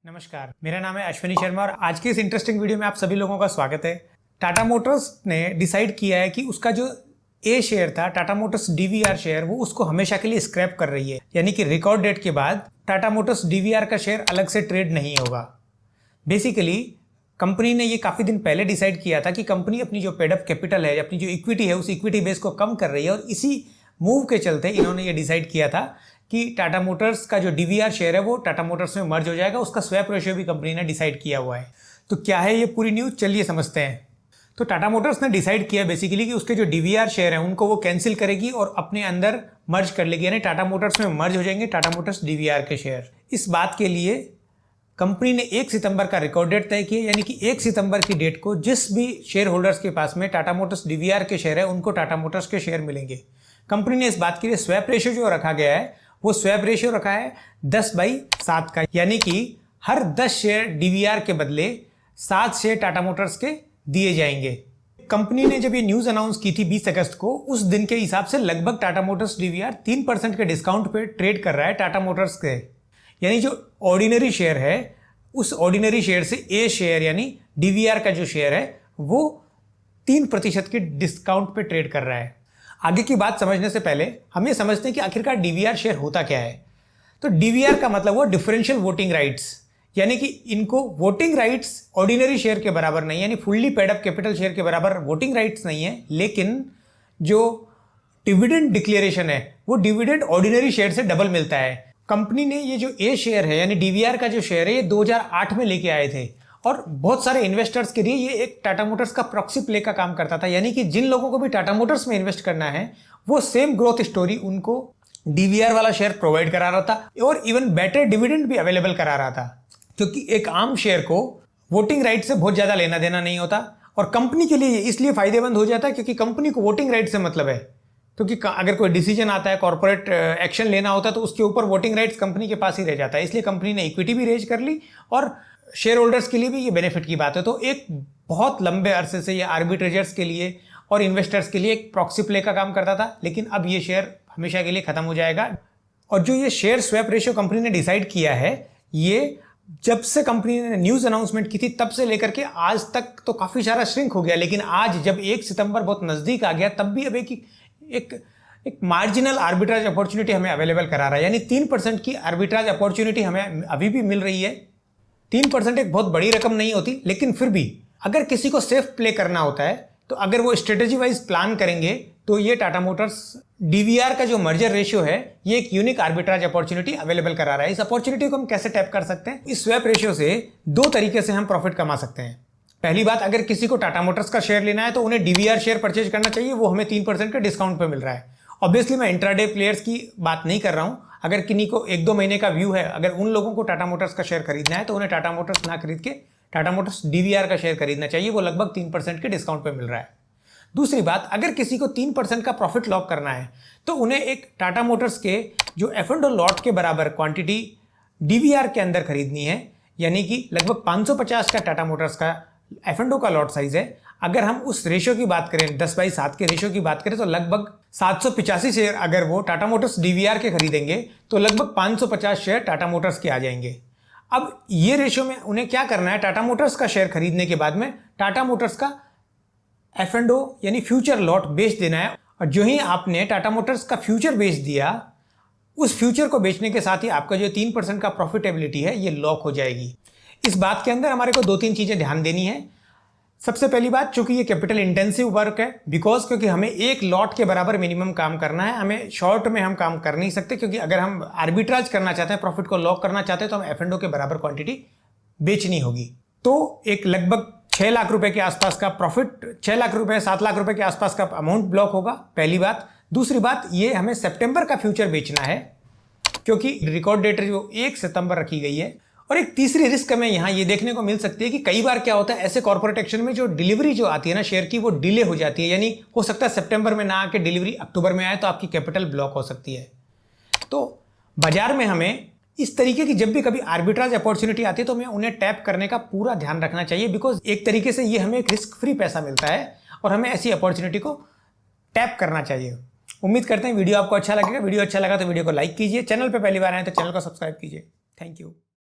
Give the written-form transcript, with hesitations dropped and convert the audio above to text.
नमस्कार, मेरा नाम है अश्विनी शर्मा और आज की इस इंटरेस्टिंग वीडियो में आप सभी लोगों का स्वागत है। टाटा मोटर्स ने डिसाइड किया है कि उसका जो ए शेयर था, टाटा मोटर्स डीवीआर शेयर, वो उसको हमेशा के लिए स्क्रैप कर रही है। यानी कि रिकॉर्ड डेट के बाद टाटा मोटर्स डीवीआर का शेयर अलग से ट्रेड नहीं होगा। बेसिकली कंपनी ने ये काफ़ी दिन पहले डिसाइड किया था कि कंपनी अपनी जो पेडअप कैपिटल है, अपनी जो इक्विटी है, उस इक्विटी बेस को कम कर रही है और इसी मूव के चलते इन्होंने ये डिसाइड किया था कि टाटा मोटर्स का जो डीवीआर शेयर है वो टाटा मोटर्स में मर्ज हो जाएगा। उसका स्वैप रेशियो भी कंपनी ने डिसाइड किया हुआ है। तो क्या है ये पूरी न्यूज़, चलिए समझते हैं। तो टाटा मोटर्स ने डिसाइड किया बेसिकली कि उसके जो डीवीआर शेयर हैं उनको वो कैंसिल करेगी और अपने अंदर मर्ज कर लेगी, यानी टाटा मोटर्स में मर्ज हो जाएंगे टाटा मोटर्स डीवीआर के शेयर। इस बात के लिए कंपनी ने 1 सितंबर का रिकॉर्ड डेट तय किया, यानी कि 1 सितंबर की डेट को जिस भी शेयर होल्डर्स के पास में टाटा मोटर्स डीवीआर के शेयर है उनको टाटा मोटर्स के शेयर मिलेंगे। कंपनी ने इस बात के लिए स्वैप रेशियो जो रखा गया है वो स्वैप रेशियो रखा है 10/7 का, यानी कि हर 10 शेयर डीवीआर के बदले 7 शेयर टाटा मोटर्स के दिए जाएंगे। कंपनी ने जब ये न्यूज़ अनाउंस की थी 20 अगस्त को, उस दिन के हिसाब से लगभग टाटा मोटर्स डीवीआर 3% के डिस्काउंट पे ट्रेड कर रहा है टाटा मोटर्स के। यानी जो ऑर्डिनरी शेयर है उस ऑर्डिनरी शेयर से ए शेयर यानी डीवीआर का जो शेयर है वो 3% के डिस्काउंट पे ट्रेड कर रहा है। आगे की बात समझने से पहले हम ये समझते हैं कि आखिरकार डीवीआर शेयर होता क्या है। तो डीवीआर का मतलब वो डिफरेंशियल वोटिंग राइट्स, यानी कि इनको वोटिंग राइट्स ऑर्डिनरी शेयर के बराबर नहीं, यानी fully paid up capital share के बराबर वोटिंग राइट्स नहीं है, लेकिन जो डिविडेंड डिक्लेरेशन है वो डिविडेंड ऑर्डिनरी शेयर से डबल मिलता है। कंपनी ने ये जो ए शेयर है यानी डीवीआर का जो शेयर है ये 2008 में लेके आए थे और बहुत सारे इन्वेस्टर्स के लिए ये एक टाटा मोटर्स का प्रॉक्सी प्ले का काम करता था, यानी कि जिन लोगों को भी टाटा मोटर्स में इन्वेस्ट करना है वो सेम ग्रोथ स्टोरी उनको डीवीआर वाला शेयर प्रोवाइड करा रहा था और इवन बेटर डिविडेंड भी अवेलेबल करा रहा था, क्योंकि एक आम शेयर को वोटिंग राइट से बहुत ज्यादा लेना देना नहीं होता और कंपनी के लिए इसलिए फायदेमंद हो जाता है क्योंकि कंपनी को वोटिंग राइट से मतलब है। क्योंकि अगर कोई डिसीजन आता है, कॉर्पोरेट एक्शन लेना होता है तो उसके ऊपर वोटिंग राइट्स कंपनी के पास ही रह जाता है। इसलिए कंपनी ने इक्विटी भी रेज कर ली और शेयर होल्डर्स के लिए भी ये बेनिफिट की बात है। तो एक बहुत लंबे अरसे से ये आर्बिट्रेजर्स के लिए और इन्वेस्टर्स के लिए एक प्रॉक्सी प्ले का काम करता था, लेकिन अब ये शेयर हमेशा के लिए खत्म हो जाएगा। और जो ये शेयर स्वैप रेशियो कंपनी ने डिसाइड किया है, ये जब से कंपनी ने न्यूज अनाउंसमेंट की थी तब से लेकर के आज तक तो काफी सारा श्रिंक हो गया, लेकिन आज जब 1 सितंबर बहुत नजदीक आ गया तब भी अब एक मार्जिनल आर्बिट्राज अपॉर्चुनिटी हमें अवेलेबल करा रहा है, यानी 3% की आर्बिट्राज अपॉर्चुनिटी हमें अभी भी मिल रही है। 3% एक बहुत बड़ी रकम नहीं होती, लेकिन फिर भी अगर किसी को सेफ प्ले करना होता है तो अगर वो स्ट्रेटेजी वाइज प्लान करेंगे तो ये टाटा मोटर्स डीवीआर का जो मर्जर रेशियो है ये एक यूनिक आर्बिट्राज अपॉर्चुनिटी अवेलेबल करा रहा है। इस अपॉर्चुनिटी को हम कैसे टैप कर सकते हैं? इस स्वैप रेशियो से 2 तरीके से हम प्रॉफिट कमा सकते हैं। पहली बात, अगर किसी को टाटा मोटर्स का शेयर लेना है तो उन्हें डीवीआर शेयर परचेज करना चाहिए, वो हमें 3% के डिस्काउंट पे मिल रहा है। ऑब्वियसली मैं इंट्राडे प्लेयर्स की बात नहीं कर रहा हूं। अगर किन्हीं को 1-2 महीने का व्यू है, अगर उन लोगों को टाटा मोटर्स का शेयर खरीदना है तो उन्हें टाटा मोटर्स ना खरीद के टाटा मोटर्स डीवीआर का शेयर खरीदना चाहिए, वो लगभग 3% के डिस्काउंट पे मिल रहा है। दूसरी बात, अगर किसी को 3% का प्रॉफिट लॉक करना है तो उन्हें एक टाटा मोटर्स के जो एफ&ओ लॉट के बराबर क्वांटिटी डीवीआर के अंदर खरीदनी है, यानी कि लगभग 550 का टाटा मोटर्स का एफ&ओ का लॉट साइज है। अगर हम उस रेशियो की बात करें, 10/7 के रेशियो की बात करें, तो लगभग 785 शेयर अगर वो टाटा मोटर्स डीवीआर के खरीदेंगे तो लगभग 550 शेयर टाटा मोटर्स के आ जाएंगे। अब ये रेशियो में उन्हें क्या करना है, टाटा मोटर्स का शेयर खरीदने के बाद में टाटा मोटर्स का एफ&ओ यानी फ्यूचर लॉट बेच देना है। और जो ही आपने टाटा मोटर्स का फ्यूचर बेच दिया, उस फ्यूचर को बेचने के साथ ही आपका जो 3% का प्रॉफिटेबिलिटी है ये लॉक हो जाएगी। इस बात के अंदर हमारे को 2-3 चीजें ध्यान देनी है। सबसे पहली बात, चूंकि ये कैपिटल इंटेंसिव वर्क है, क्योंकि हमें एक लॉट के बराबर मिनिमम काम करना है, हमें शॉर्ट में हम काम कर नहीं सकते, क्योंकि अगर हम आर्बिट्राज करना चाहते हैं, प्रॉफिट को लॉक करना चाहते हैं तो हम एफ&ओ के बराबर क्वांटिटी बेचनी होगी। तो एक लगभग 6 लाख रुपए के आसपास का प्रॉफिट, 6 लाख रुपए 7 लाख रुपए के आसपास का अमाउंट ब्लॉक होगा, पहली बात। दूसरी बात, ये हमें सितंबर का फ्यूचर बेचना है क्योंकि रिकॉर्ड डेट जो 1 सितंबर रखी गई है। और एक तीसरी रिस्क हमें यहाँ ये देखने को मिल सकती है कि कई बार क्या होता है, ऐसे कॉर्पोरेट एक्शन में जो डिलीवरी जो आती है ना शेयर की, वो डिले हो जाती है, यानी हो सकता है सितंबर में ना आके डिलीवरी अक्टूबर में आए तो आपकी कैपिटल ब्लॉक हो सकती है। तो बाजार में हमें इस तरीके की जब भी कभी आर्बिट्राज अपॉर्चुनिटी आती है तो हमें उन्हें टैप करने का पूरा ध्यान रखना चाहिए, बिकॉज एक तरीके से ये हमें एक रिस्क फ्री पैसा मिलता है और हमें ऐसी अपॉर्चुनिटी को टैप करना चाहिए। उम्मीद करते हैं वीडियो आपको अच्छा लगेगा। वीडियो अच्छा लगा तो वीडियो को लाइक कीजिए, चैनल पर पहली बार आए तो चैनल को सब्सक्राइब कीजिए। Thank you.